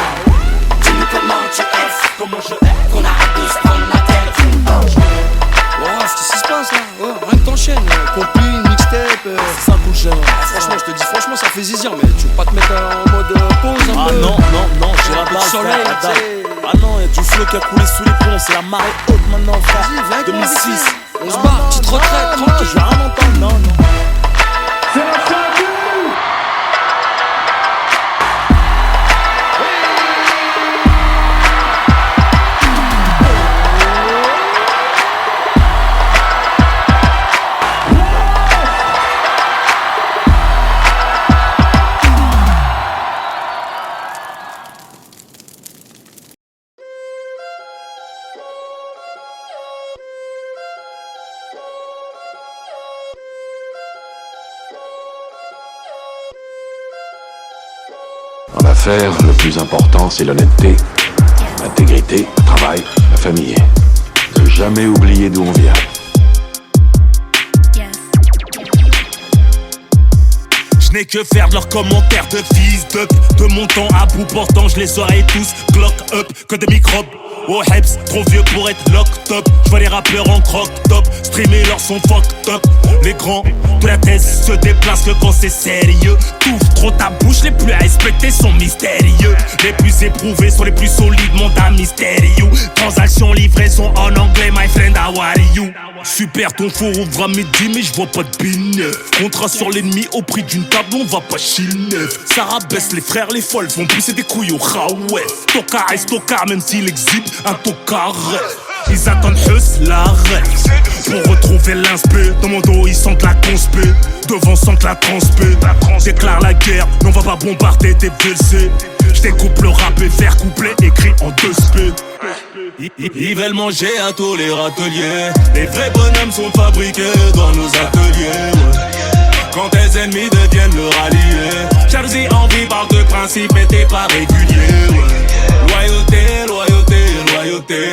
Dis-nous comment tu F, Comment je aime qu'on arrête de se prendre la tête. Oh, qu'est-ce qui se passe là? Oh, rien que t'enchaînes, compil, mixtape. C'est ça cool cher. Franchement, je te dis, franchement, ça fait zizir, mais tu veux pas te mettre en mode pause un Ah peu? non, j'ai la base, soleil, frère, la dalle. tu sais. Ah non, y'a du flot qui a coulé sous les ponts. C'est la marée haute maintenant, frère. Vas-y, viens avec moi, 2006. vite. On se bat, petite retraite, tranquille. Je vais rien entendre, non. C'est la tribu. En affaires, le plus important, c'est l'honnêteté, l'intégrité, le travail, la famille. Ne jamais oublier d'où on vient. Je n'ai que faire de leurs commentaires de fils d'up. De mon temps à bout portant, je les aurais tous Glock up, que des microbes. Oh Heps, trop vieux pour être locked up. Je vois les rappeurs en croc-top, streamer leur son fucked up. Les grands de la thèse se déplacent que quand c'est sérieux. T'ouvres trop ta bouche, les plus à respecter sont mystérieux. Les plus éprouvés sont les plus solides, mon âme mystérieux. Transaction, livraison en anglais, my friend, how are you? Super, ton four ouvre à midi, mais je vois pas de bine. Contrat sur l'ennemi au prix d'une table, on va pas chiner. Ça rabaisse les frères, les folles vont pousser des couilles au Raouet. Tocard est tocard, même s'il exhibe un tocard. Ils attendent juste la ref pour retrouver l'inspect. Dans mon dos, ils sentent la conspé. Devant, sentent la transpé. Déclare la guerre, mais on va pas bombarder des VLC. J'découpe le rap et faire couplet écrit en 2 spé. Ils veulent manger à tous les râteliers. Les vrais bonhommes sont fabriqués dans nos ateliers, ouais. Quand tes ennemis deviennent le rallier. Jalousie, envie, parle de principe, mais t'es pas régulier, ouais. Loyauté, loyauté, loyauté.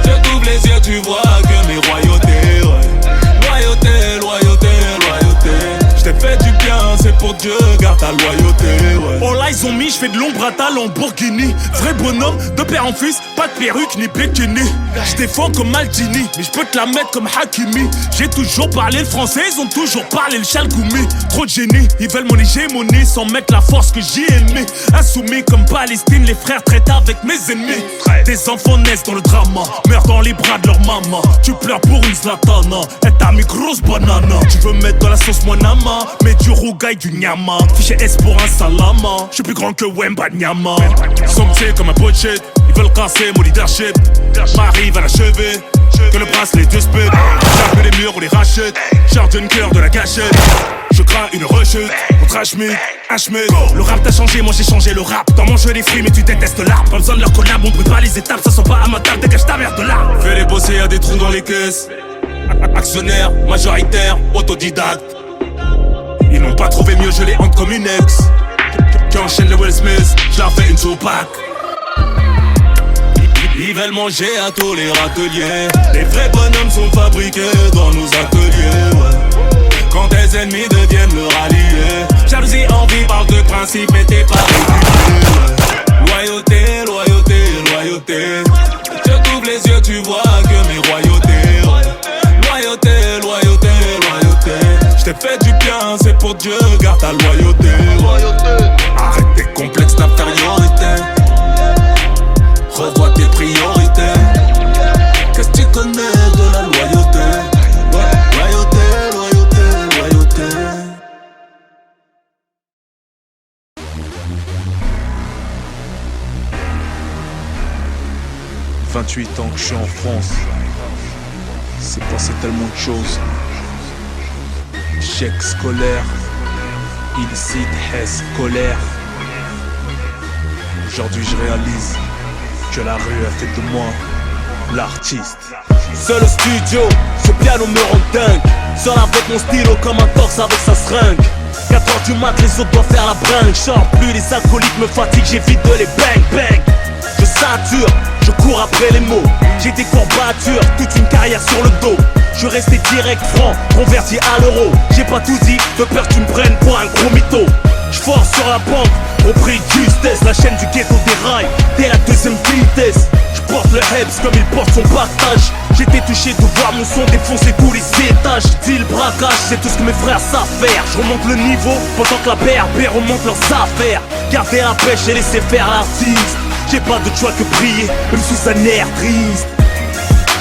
Je t'ouvre les yeux, tu vois que mes royautés, ouais. Loyauté, loyauté, loyauté. J't'ai fait du bien, c'est pour Dieu, garde ta loyauté, ouais. Oh là ils ont mis, j'fais de l'ombre à ta Lamborghini. Vrai bonhomme, de père en fils, pas de perruque ni bikini. J'défends comme Maldini, mais j'peux te la mettre comme Hakimi. J'ai toujours parlé le français, ils ont toujours parlé le chalgoumi. Trop de génie, ils veulent mon hégémonie sans mettre la force que j'y ai mis. Insoumis comme Palestine, les frères traitent avec mes ennemis. Des enfants naissent dans le drama, meurent dans les bras de leur maman. Tu pleures pour une Zlatana, elle t'a mis grosse banana. Tu veux mettre dans la sauce mon ama, mets du rougail, du nyama. Fiché S pour un salama, j'suis plus grand que Wemba Nyama. Somptier comme un pochette, ils veulent casser mon leadership. M'arrive à l'achever, que le bracelet de spé. J'arrive les murs, on les rachète. Charge une cœur de la gâchette. Je crains une rechute, contre un schmitt, un schmitt. Le rap t'a changé, moi j'ai changé le rap. Dans mon jeu les fruits mais tu détestes l'arbre. Pas besoin de leur collab, on brûle pas les étapes. Ça sent pas à ma table, dégage ta merde de là. Fais-les bosser, y'a des trous dans les caisses. Actionnaire, majoritaire, autodidacte. Ils n'ont pas trouvé mieux, je les hante comme une ex. Qui enchaîne le Will Smith, je leur fais une Tupac. Ils veulent manger à tous les râteliers. Les vrais bonhommes sont fabriqués dans nos ateliers, ouais. Quand tes ennemis deviennent le rallier. Jalousie, envie, parle de principe, mais t'es pas régulier, ouais. Loyauté, loyauté, loyauté. Je t'ouvre les yeux, tu vois que mes royautés, ouais. Loyauté, loyauté, loyauté. J't'ai fait du bien, c'est pour Dieu, garde ta loyauté, ouais. « 28 ans que je suis en France, c'est passé tellement de choses. Échec scolaire, illicite, haisse, colère. Aujourd'hui je réalise que la rue a fait de moi l'artiste. Seul au studio, ce piano me rend dingue. Seul avec mon stylo comme un torse avec sa seringue. 4h du mat, les autres doivent faire la bringue. J'sors plus, les alcooliques me fatiguent, j'évite de les bang bang. Je sature, je cours après les mots. J'ai des courbatures, toute une carrière sur le dos. Je suis resté direct franc, converti à l'euro. J'ai pas tout dit, de peur que tu me prennes pour un gros mytho. J'force sur la banque, au prix de justesse. La chaîne du ghetto déraille, dès la deuxième vitesse. J'porte le Hebs comme il porte son partage. J'étais touché de voir mon son défoncer tous les étages. Dis le braquage, c'est tout ce que mes frères savent faire. Je remonte le niveau, pendant que la BRB remonte leurs affaires. Garder la pêche et laisser faire l'artiste. J'ai pas de choix que prier, même sous un air triste.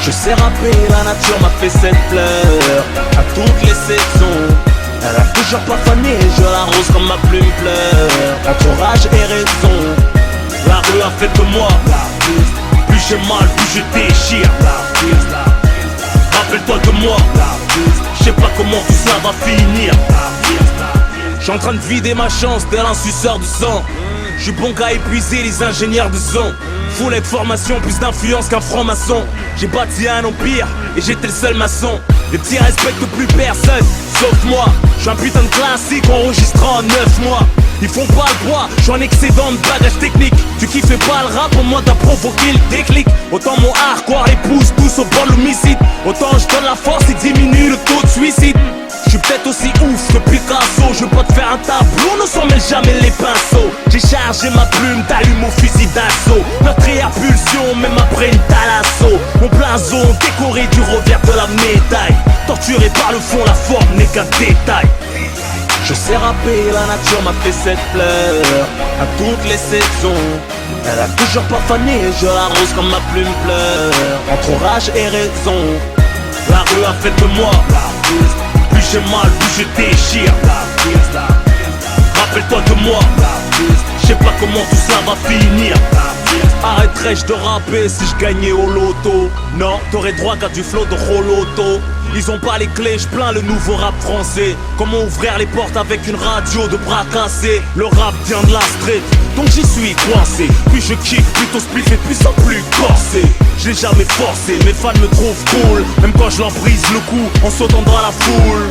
Je sais rapper, la nature m'a fait cette fleur à toutes les saisons. Elle a toujours pas fané, je l'arrose comme ma plume pleure. Entourage et raison, la rue a fait de moi l'artiste. Plus j'ai mal, plus je déchire l'artiste. Rappelle-toi de moi l'artiste. Je sais pas comment tout ça va finir l'artiste. J'suis en train de vider ma chance tel un suceur de sang. J'suis bon qu'à épuiser les ingénieurs de son. Full de formation, plus d'influence qu'un franc-maçon. J'ai bâti un empire et j'étais le seul maçon. Les petits respectent plus personne, sauf moi. J'suis un putain de classique enregistrant en 9 mois. Ils font pas le poids, j'suis en excédent de bagage technique. Tu kiffais pas le rap, au moins t'as provoqué le déclic. Autant mon hardcore les pousse tous au bord de l'homicide. Autant j'donne la force et diminue le taux de suicide. J'suis peut-être aussi ouf que Picasso. Je veux pas te faire un tableau, ne s'en mêle jamais les pinceaux. J'ai chargé ma plume, t'allumes au fusil d'assaut. Meurtrière pulsion, même après une thalasso. Mon blason décoré du revers de la médaille. Torturé par le fond, la forme n'est qu'un détail. Je sais rapper, la nature m'a fait cette fleur à toutes les saisons. Elle a toujours pas fané, je l'arrose comme ma plume pleure. Entourage et raison, la rue a fait de moi l'artiste. Plus j'ai mal, plus je déchire l'artiste. Rappelle-toi de moi l'artiste. Je sais pas comment tout ça va finir l'artiste. Arrêterais-je de rapper si je gagnais au loto? Non, t'aurais droit qu'à du flow de Roloto. Ils ont pas les clés, je plains le nouveau rap français. Comment ouvrir les portes avec une radio de bras cassés? Le rap vient de la street, donc j'y suis coincé. Puis je kick, plutôt spliff et puis sans plus corsé. Je l'ai jamais forcé, mes fans me trouvent cool. Même quand je leur brise le cou en sautant dans la foule.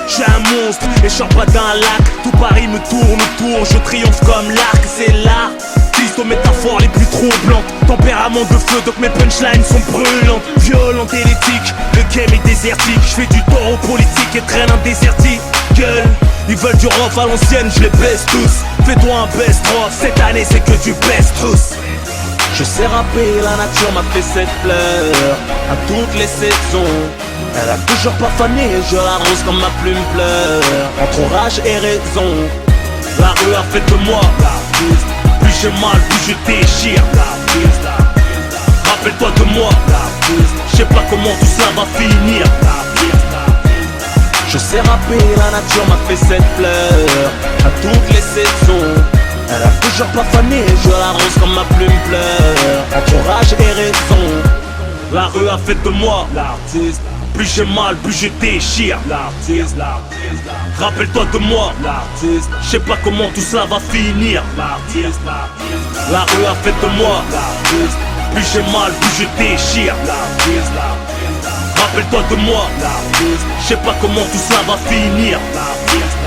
J'suis un monstre et j'sors pas d'un lac. Tout Paris me tourne autour, je triomphe comme l'arc, c'est l'art. Aux métaphores les plus troublantes. Tempérament de feu, donc mes punchlines sont brûlantes. Violente et l'éthique, le game est désertique. J'fais du taureau politique et traîne un désertique. Gueule, ils veulent du rock à l'ancienne, je les baisse tous. Fais-toi un best-rock, cette année c'est que du best-tous. Je sais rapper, la nature m'a fait cette fleur à toutes les saisons. Elle a toujours pas fané, je l'arrose comme ma plume pleure. Entourage et raison, la rue a fait de moi l'artiste. Plus j'ai mal, plus je déchire l'artiste. Rappelle-toi de moi l'artiste. Je sais pas comment tout ça va finir l'artiste. Je sais rapper, la nature m'a fait cette fleur à toutes les saisons. Elle a toujours pas fané, je l'arrose comme ma plume pleure. Entourage et raison, la rue a fait de moi l'artiste. Plus j'ai mal, plus je déchire l'artiste. Rappelle-toi de moi l'artiste. Je sais pas comment tout ça va finir l'artiste. La rue a fait de moi l'artiste. Plus j'ai mal, plus je déchire l'artiste. Rappelle-toi de moi l'artiste. Je sais pas comment tout ça va finir l'artiste.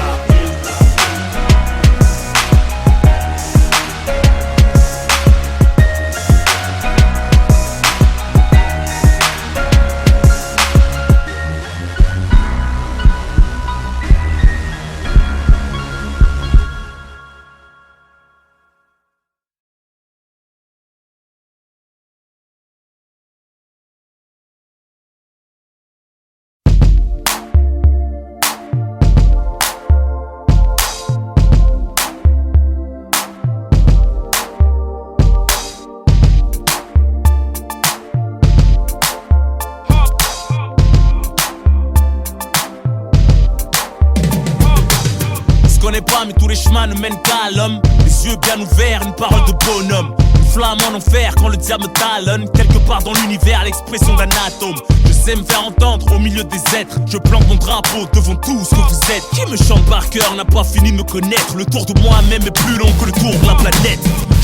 Mais tous les chemins ne mènent qu'à l'homme. Les yeux bien ouverts, une parole de bonhomme. Une flamme en enfer quand le diable me talonne. Quelque part dans l'univers, l'expression d'un atome. Je sais me faire entendre au milieu des êtres. Je plante mon drapeau devant tout ce que vous êtes. Qui me chante par cœur n'a pas fini de me connaître. Le tour de moi-même est plus long que le tour de la planète.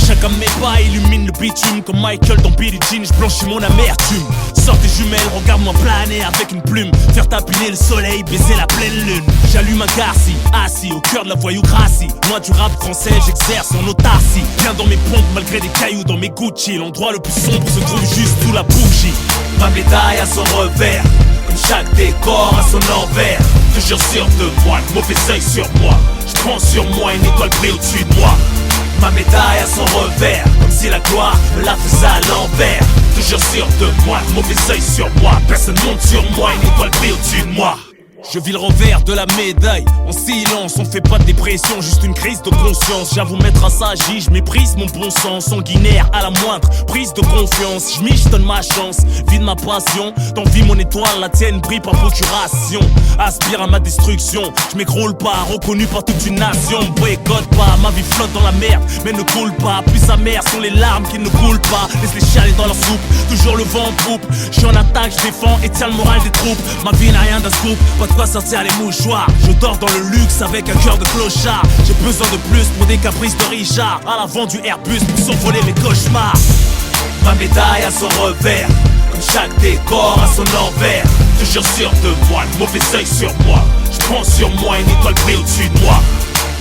Chacun de mes pas illumine le bitume. Comme Michael dans Billie Jean, je blanchis mon amertume. Sors tes jumelles, regarde-moi planer avec une plume. Faire tapiner le soleil, baiser la pleine lune. J'allume un Garci, assis au cœur de la voyoucratie. Moi du rap français, j'exerce en autarcie. Viens dans mes pompes malgré des cailloux dans mes Gucci. L'endroit le plus sombre se trouve juste sous la bougie. Ma médaille a son revers, comme chaque décor a son envers. Toujours sûr de moi, le mauvais œil sur moi. Je prends sur moi une étoile brille au-dessus de moi. Ma médaille a son revers, comme si la gloire me la faisait à l'envers. Toujours sûr de moi, le mauvais œil sur moi. Personne monte sur moi, une étoile brille au-dessus de moi. Je vis le revers de la médaille, en silence, on fait pas de dépression, juste une crise de conscience. J'avoue m'être assagi, je méprise mon bon sens, sanguinaire à la moindre prise de confiance. Je michetonne ma chance, vide ma passion, t'envie mon étoile, la tienne brille par procuration. Aspire à ma destruction, je m'écroule pas, reconnu par toute une nation. Boycotte pas, ma vie flotte dans la merde, mais ne coule pas. Plus amères sont les larmes qui ne coulent pas, laisse-les chialer dans leur soupe, toujours le vent en poupe. Je suis en attaque, je défends et tiens le moral des troupes. Ma vie n'a rien d'un scoop, pas de quoi sortir les mouchoirs. Je dors dans le luxe avec un cœur de clochard. J'ai besoin de plus pour des caprices de Richard. À l'avant du Airbus pour survoler mes cauchemars. Ma médaille a son revers, comme chaque décor a son envers. Toujours sûr de moi, le mauvais œil sur moi. Je prends sur moi une étoile brille au-dessus de moi.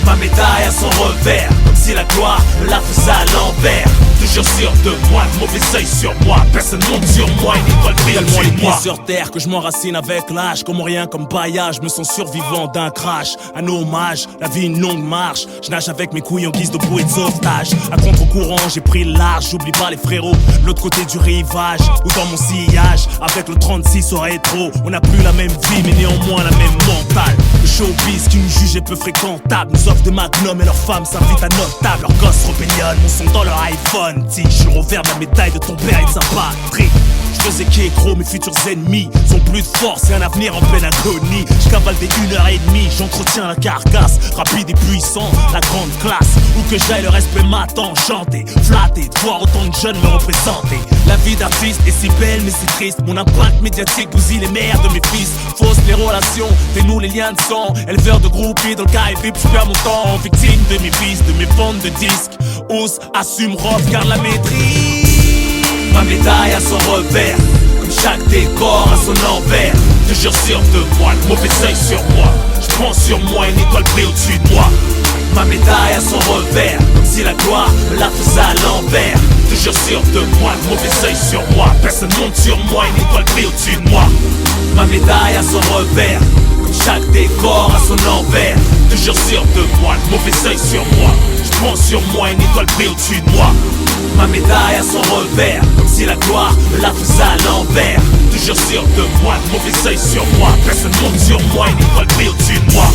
Ma médaille a son revers, comme si la gloire me la faisait à l'envers. Toujours sûr de moi, le mauvais œil sur moi. Personne monte sur moi, une étoile brille au-dessus de moi. Sur terre que je m'enracine avec l'âge. Comme rien, comme paillage, je me sens survivant d'un crash. Un hommage, la vie une longue marche. Je nage avec mes couilles en guise de bouée de sauvetage. À contre-courant, j'ai pris le large, j'oublie pas les frérots. L'autre côté du rivage, ou dans mon sillage. Avec le 36 au rétro, on n'a plus la même vie, mais néanmoins la même mentale. Le showbiz qui nous juge est peu fréquentable. Nous offre des magnums et leurs femmes s'invitent à notre table. Leurs gosses rebellonnent, mon son dans leur iPhone. Je le revers de la médaille de ton père et de sa patrie. Je faisais qu'écro, mes futurs ennemis sont plus de force et un avenir en pleine agonie. Je cavale des 1h30, j'entretiens la carcasse. Rapide et puissant, la grande classe. Où que j'aille, le respect m'attend. Chanter, flatter, de voir autant de jeunes me représenter. La vie d'artiste est si belle mais si triste. Mon impact médiatique bousille les mères de mes fils. Fausse les relations, fais-nous les liens de sang. Éleveur de groupies dans le cas et vip, je perds mon temps. Victime de mes vices, de mes ventes de disques. Ose, assume, rough, garde la maîtrise. Ma médaille a son revers, comme chaque décor a son envers. Toujours sûr de moi, le mauvais œil sur moi. Je prends sur moi une étoile brille au-dessus de moi. Ma médaille a son revers, comme si la gloire me la faisait à l'envers. Toujours sûr de moi, le mauvais œil sur moi. Personne monte sur moi, une étoile brille au-dessus de moi. Ma médaille a son revers, comme chaque décor a son envers. Toujours sûr de moi, le mauvais œil sur moi. Je prends sur moi une étoile brille au-dessus de moi. Ma médaille a son revers, comme si la gloire me la faisait à l'envers. Toujours sûr de moi, le mauvais œil sur moi. Personne monte sur moi, une étoile brille au-dessus de moi.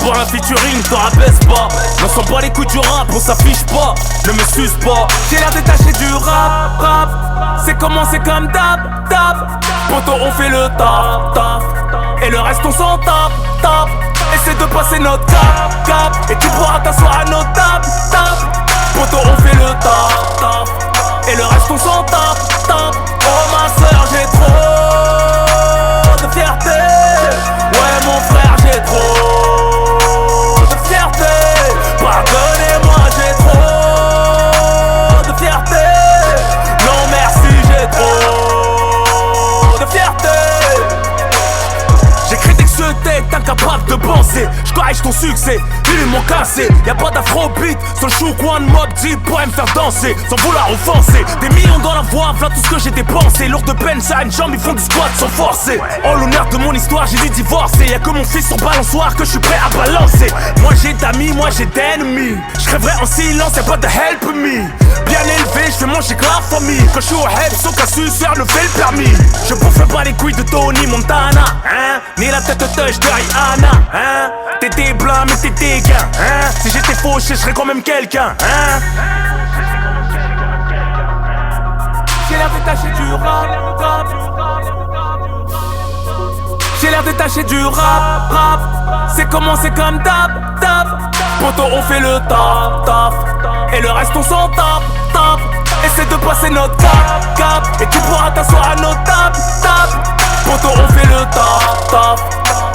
Pour un featuring, t'en rabaisse pas. On s'en bat les coups du rap, on s'affiche pas. Ne me suce pas, j'ai l'air détaché du rap. C'est commencé comme d'hab. Poto on fait le taf. Et le reste on s'en tape. Essaie de passer notre cap. Et tu pourras t'asseoir à nos tables. Poto on fait le taf. Et le reste on s'en tape. Oh ma soeur, j'ai trop de fierté. Ouais mon frère, j'ai trop de fierté. Pardonnez-moi, j'ai trop de fierté. Non merci, j'ai trop de fierté. J'ai créé que ce t'es incapable de penser. Je Aïe ton succès, ils m'ont cassé. Y'a pas d'afrobeat, seul chou coin de mob deep pourrait me faire danser sans vouloir offenser. Des millions dans la voix, voilà tout ce que j'ai dépensé. Lourd de peine, ça a une jambe, ils font du squat sans forcer. En l'honneur de mon histoire, j'ai dû divorcer. Y'a que mon fils sur balançoire que je suis prêt à balancer. Moi j'ai d'amis, moi j'ai d'ennemis. Je rêverai en silence, y'a pas de help me. Bien élevé, je fais manger que la famille. Quand je suis au help, sauf qu'à sucer le fait le permis. Je bouffe pas les couilles de Tony Montana, hein. Ni la tête de touch de Rihanna, hein. T'étais blanc mais t'étais gain, hein. Si j'étais fauché, je serais quand même quelqu'un, hein. J'ai l'air détaché du rap. J'ai l'air détaché du rap. C'est commencé comme tap. Poto on fait le tap. Et le reste on s'en tape. Essaie de passer notre cap. Et tu pourras t'asseoir à notre tap. Poto on fait le tap.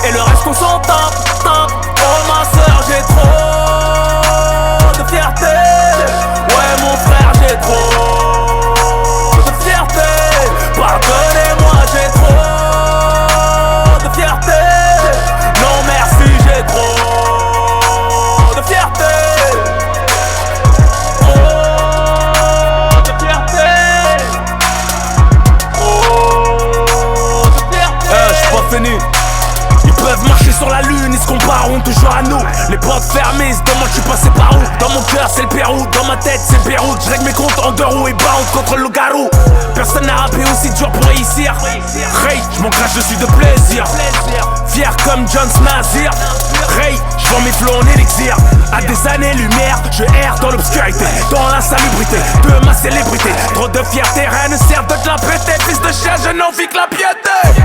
Et le reste on s'en tape. Oh ma soeur j'ai trop de fierté. Ouais mon frère j'ai trop de fierté. Pardonnez-moi j'ai trop de fierté. Non merci j'ai trop de fierté. Fini. Ils peuvent marcher sur la lune, ils se compareront toujours à nous. Les portes fermées, ils se demandent je suis passé par où. Dans mon cœur c'est le Pérou, dans ma tête c'est Beyrouth. Je règle mes comptes en 2 roues et bound contre le garou. Personne n'a rappé aussi dur pour réussir. Ray, je m'en crache dessus de plaisir. Fier comme John Snazir. Ray, je vends mes flots en élixir. À des années-lumière, je erre dans l'obscurité, dans l'insalubrité de ma célébrité. Trop de fierté, rien ne sert de te la péter. Fils de chien, je n'en vis que la piété.